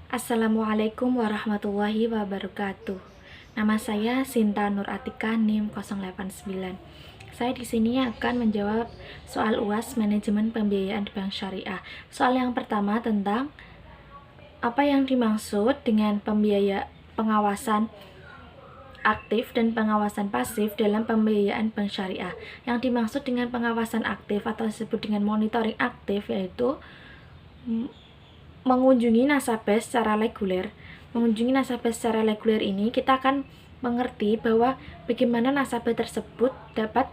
Assalamualaikum warahmatullahi wabarakatuh. Nama saya Sinta Nur Atika NIM 089. Saya di sini akan menjawab soal UAS Manajemen Pembiayaan di Bank Syariah. Soal yang pertama tentang apa yang dimaksud dengan pengawasan aktif dan pengawasan pasif dalam pembiayaan bank syariah. Yang dimaksud dengan pengawasan aktif atau disebut dengan monitoring aktif yaitu mengunjungi nasabah secara reguler. Mengunjungi nasabah secara reguler ini kita akan mengerti bahwa bagaimana nasabah tersebut dapat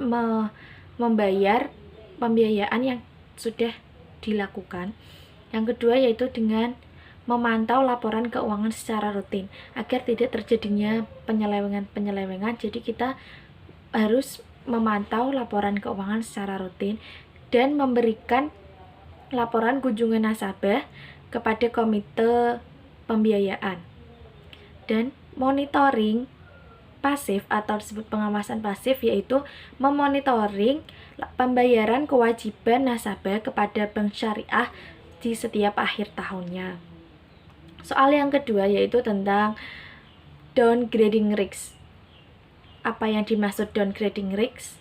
membayar pembiayaan yang sudah dilakukan. Yang kedua yaitu dengan memantau laporan keuangan secara rutin agar tidak terjadinya penyelewengan. Jadi kita harus memantau laporan keuangan secara rutin dan memberikan laporan kunjungan nasabah kepada komite pembiayaan. Dan monitoring pasif atau disebut pengawasan pasif yaitu memonitoring pembayaran kewajiban nasabah kepada bank syariah di setiap akhir tahunnya. Soal yang kedua yaitu tentang downgrading risk. Apa yang dimaksud downgrading risk?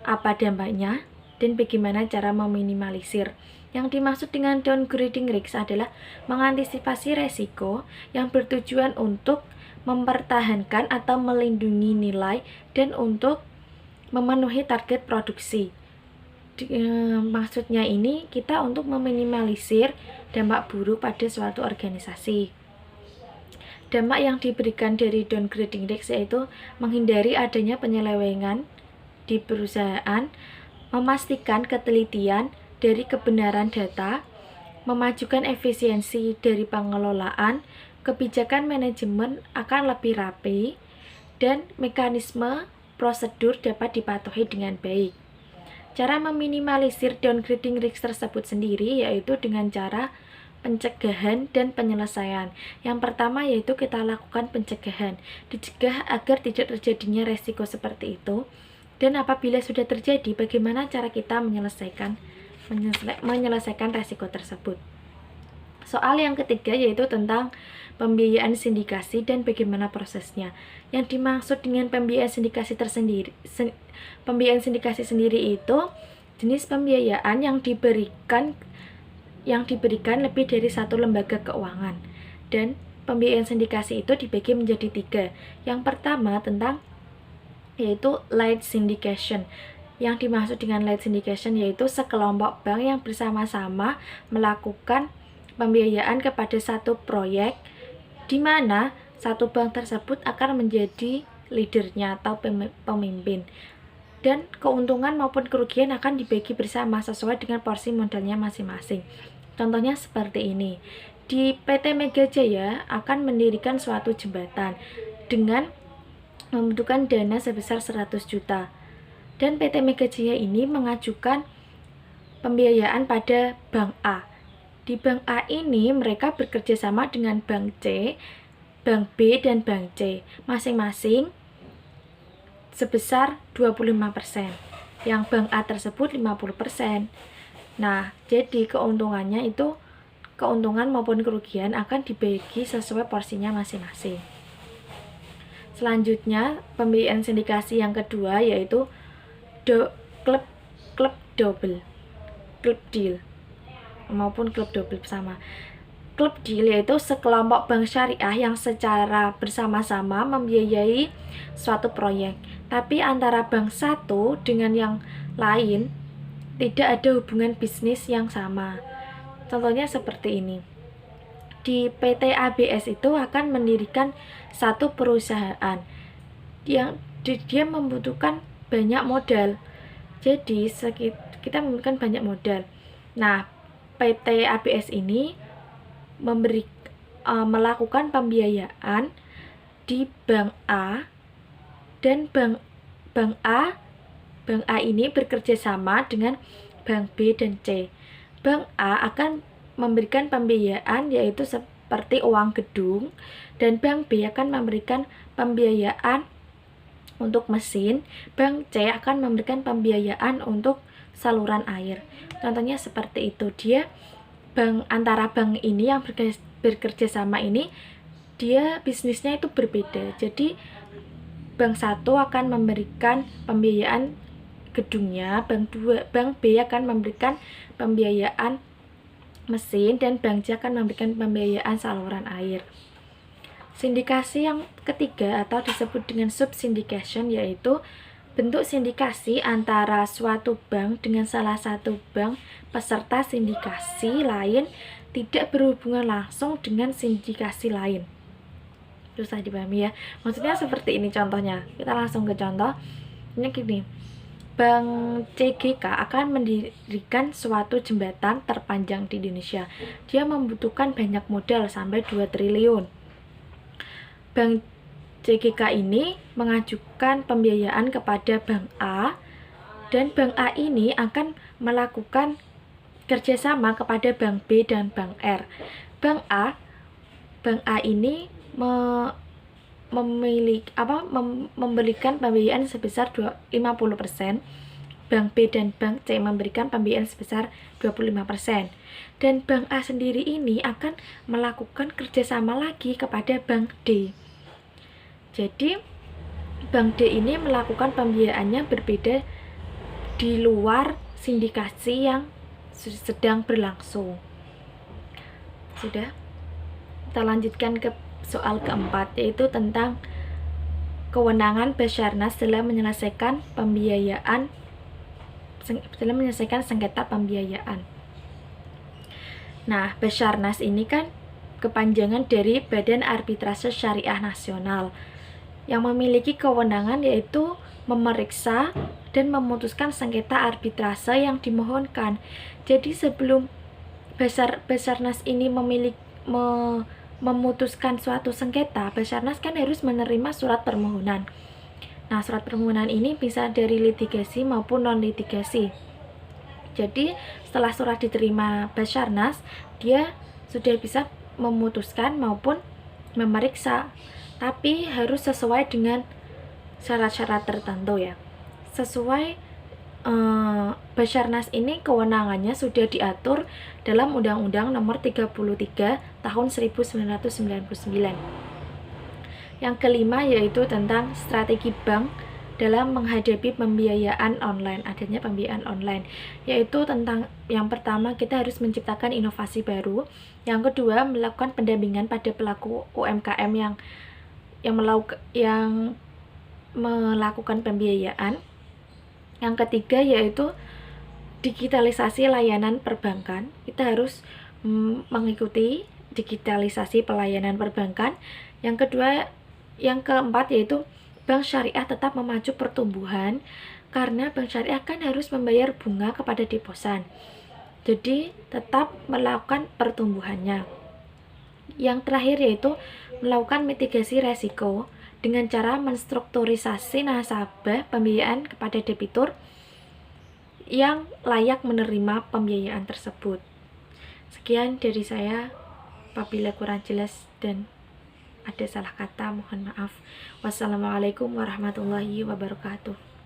Apa dampaknya? Dan bagaimana cara meminimalisir? Yang dimaksud dengan downgrading risk adalah mengantisipasi resiko yang bertujuan untuk mempertahankan atau melindungi nilai dan untuk memenuhi target produksi. Maksudnya ini kita untuk meminimalisir dampak buruk pada suatu organisasi. Dampak yang diberikan dari downgrading risk yaitu menghindari adanya penyelewengan di perusahaan, memastikan ketelitian dari kebenaran data, memajukan efisiensi dari pengelolaan, kebijakan manajemen akan lebih rapi, dan mekanisme prosedur dapat dipatuhi dengan baik. Cara meminimalisir downgrading risk tersebut sendiri yaitu dengan cara pencegahan dan penyelesaian. Yang pertama yaitu kita lakukan pencegahan, dicegah agar tidak terjadinya resiko seperti itu. Dan apabila sudah terjadi, bagaimana cara kita menyelesaikan resiko tersebut. Soal yang ketiga yaitu tentang pembiayaan sindikasi dan bagaimana prosesnya. Yang dimaksud dengan pembiayaan sindikasi sendiri itu jenis pembiayaan yang diberikan lebih dari satu lembaga keuangan. Dan pembiayaan sindikasi itu dibagi menjadi 3. Yang pertama yaitu light syndication. Yang dimaksud dengan light syndication yaitu sekelompok bank yang bersama-sama melakukan pembiayaan kepada satu proyek di mana satu bank tersebut akan menjadi leadernya atau pemimpin. Dan keuntungan maupun kerugian akan dibagi bersama sesuai dengan porsi modalnya masing-masing. Contohnya seperti ini. Di PT Mega Jaya akan mendirikan suatu jembatan dengan membutuhkan dana sebesar 100 juta. Dan PT Mega Jaya ini mengajukan pembiayaan pada Bank A. Di Bank A ini mereka bekerja sama dengan Bank C, Bank B, dan Bank C. Masing-masing sebesar 25%. Yang Bank A tersebut 50%. Nah, jadi keuntungan maupun kerugian akan dibagi sesuai porsinya masing-masing. Selanjutnya, pembiayaan sindikasi yang kedua yaitu klub deal maupun klub double bersama. Klub deal yaitu sekelompok bank syariah yang secara bersama-sama membiayai suatu proyek. Tapi antara bank satu dengan yang lain tidak ada hubungan bisnis yang sama. Contohnya seperti ini. Di PT ABS itu akan mendirikan satu perusahaan yang dia membutuhkan banyak modal. Jadi kita membutuhkan banyak modal. Nah, PT ABS ini melakukan pembiayaan di Bank A dan Bank A ini bekerja sama dengan Bank B dan C. Bank A akan memberikan pembiayaan yaitu seperti uang gedung dan Bank B akan memberikan pembiayaan untuk mesin, Bank C akan memberikan pembiayaan untuk saluran air. Contohnya seperti itu. Antara bank ini yang bekerja sama ini dia bisnisnya itu berbeda. Jadi bank satu akan memberikan pembiayaan gedungnya, bank B akan memberikan pembiayaan mesin, dan bank C akan memberikan pembiayaan saluran air. Sindikasi yang ketiga atau disebut dengan subsyndication, yaitu bentuk sindikasi antara suatu bank dengan salah satu bank peserta sindikasi lain tidak berhubungan langsung dengan sindikasi lain. Susah dipahami ya. Maksudnya seperti ini contohnya. Kita langsung ke contoh. Ini gini. Bank CGK akan mendirikan suatu jembatan terpanjang di Indonesia. Dia membutuhkan banyak modal sampai 2 triliun. Bank CGK ini mengajukan pembiayaan kepada Bank A, dan Bank A ini akan melakukan kerjasama kepada Bank B dan Bank R. Bank A ini memberikan pembiayaan sebesar 50%, Bank B dan Bank C memberikan pembiayaan sebesar 25%, dan Bank A sendiri ini akan melakukan kerjasama lagi kepada Bank D. Jadi Bank D ini melakukan pembiayaannya berbeda di luar sindikasi yang sedang berlangsung. Sudah? Kita lanjutkan ke soal keempat, yaitu tentang kewenangan Basarnas dalam menyelesaikan sengketa pembiayaan. Nah, Basarnas ini kan kepanjangan dari Badan Arbitrase Syariah Nasional yang memiliki kewenangan yaitu memeriksa dan memutuskan sengketa arbitrase yang dimohonkan. Jadi sebelum Basarnas ini memutuskan suatu sengketa, Basarnas kan harus menerima surat permohonan. Nah, surat permohonan ini bisa dari litigasi maupun non-litigasi. Jadi, setelah surat diterima Basarnas, dia sudah bisa memutuskan maupun memeriksa. Tapi harus sesuai dengan syarat-syarat tertentu ya. Sesuai Basarnas ini kewenangannya sudah diatur dalam Undang-Undang Nomor 33 Tahun 1999. Yang kelima yaitu tentang strategi bank dalam menghadapi pembiayaan online, adanya pembiayaan online, yaitu tentang yang pertama kita harus menciptakan inovasi baru, yang kedua melakukan pendampingan pada pelaku UMKM yang melakukan pembiayaan. Yang ketiga yaitu digitalisasi layanan perbankan. Kita harus mengikuti digitalisasi pelayanan perbankan. Yang keempat yaitu bank syariah tetap memacu pertumbuhan, karena bank syariah kan harus membayar bunga kepada deposan. Jadi tetap melakukan pertumbuhannya. Yang terakhir yaitu melakukan mitigasi resiko dengan cara menstrukturisasi nasabah pembiayaan kepada debitur yang layak menerima pembiayaan tersebut. Sekian dari saya. Apabila kurang jelas dan ada salah kata, mohon maaf. Wassalamualaikum warahmatullahi wabarakatuh.